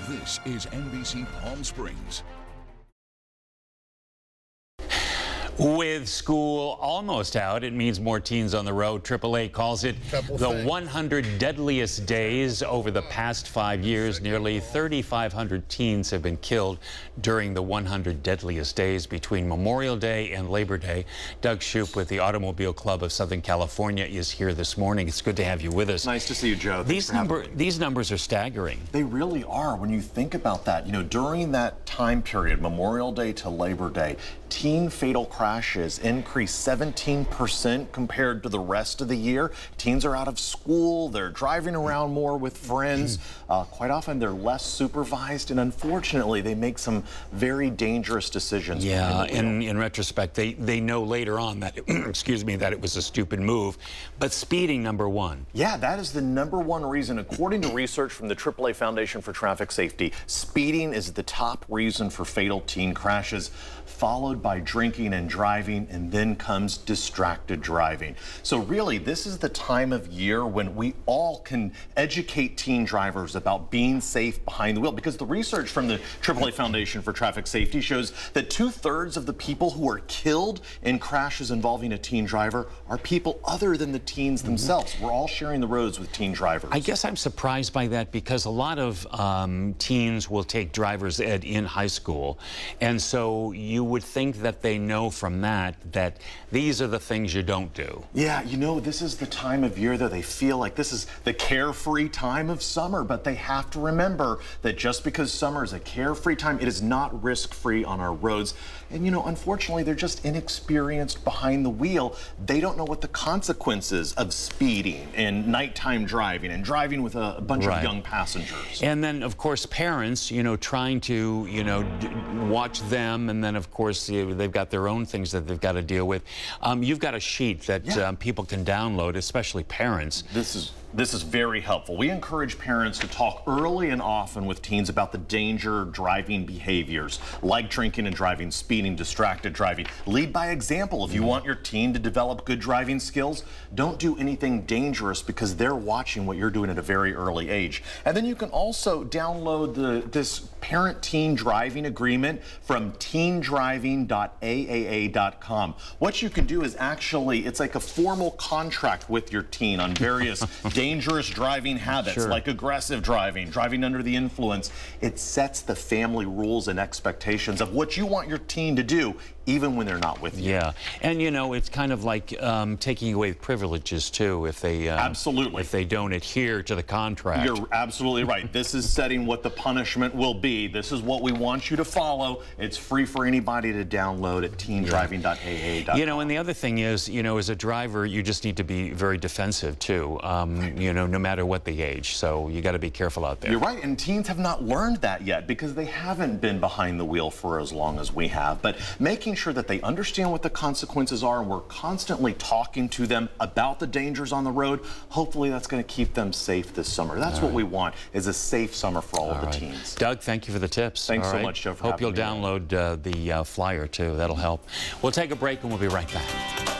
This is NBC Palm Springs. With school almost out, it means more teens on the road. AAA calls it the 100 deadliest days. Over the past 5 years, nearly 3,500 teens have been killed during the 100 deadliest days between Memorial Day and Labor Day. Doug Shoup with the Automobile Club of Southern California is here this morning. It's good to have you with us. Nice to see you, Joe. These numbers are staggering. They really are when you think about that. You know, during that time period, Memorial Day to Labor Day, teen fatal crashes increased 17% compared to the rest of the year. Teens are out of school, they're driving around more with friends. Quite often they're less supervised, and unfortunately they make some very dangerous decisions. Yeah, and in retrospect, they know later on that, excuse me, that it was a stupid move. But speeding, number one. Yeah, that is the number one reason. According to research from the AAA Foundation for Traffic Safety, speeding is the top reason for fatal teen crashes, followed by drinking and driving, and then comes distracted driving. So really, this is the time of year when we all can educate teen drivers about being safe behind the wheel, because the research from the AAA Foundation for Traffic Safety shows that 2/3 of the people who are killed in crashes involving a teen driver are people other than the teens themselves. We're all sharing the roads with teen drivers. I guess I'm surprised by that, because a lot of teens will take driver's ed in high school, and so you would think that they know from that these are the things you don't do. Yeah, you know, this is the time of year that they feel like this is the carefree time of summer, but they have to remember that just because summer is a carefree time, it is not risk-free on our roads. And you know, unfortunately, they're just inexperienced behind the wheel. They don't know what the consequences of speeding and nighttime driving and driving with a bunch of young passengers. And then, of course, parents, you know, trying to, you know, watch them, and then, of course, they've got their own things that they've got to deal with. You've got a sheet that people can download, especially parents. This is very helpful. We encourage parents to talk early and often with teens about the danger driving behaviors, like drinking and driving, speeding, distracted driving. Lead by example. If you want your teen to develop good driving skills, don't do anything dangerous, because they're watching what you're doing at a very early age. And then you can also download this parent-teen driving agreement from teendriving.aaa.com. What you can do is actually, it's like a formal contract with your teen on various dangerous driving habits, like aggressive driving, driving under the influence. It sets the family rules and expectations of what you want your teen to do, even when they're not with you. Yeah, and you know, it's kind of like taking away privileges too, if they if they don't adhere to the contract. You're absolutely right. This is setting what the punishment will be. This is what we want you to follow. It's free for anybody to download at teendriving.aa.com. You know, and the other thing is, you know, as a driver, you just need to be very defensive too. You know, no matter what the age. So you got to be careful out there. You're right, and teens have not learned that yet, because they haven't been behind the wheel for as long as we have. But making sure that they understand what the consequences are, and we're constantly talking to them about the dangers on the road, hopefully that's going to keep them safe this summer. That's what we want, is a safe summer for all of the teens. Doug, thank you for the tips. Thanks so much, Joe, for Hope you'll having me. download the flyer too. That'll help. We'll take a break and we'll be right back.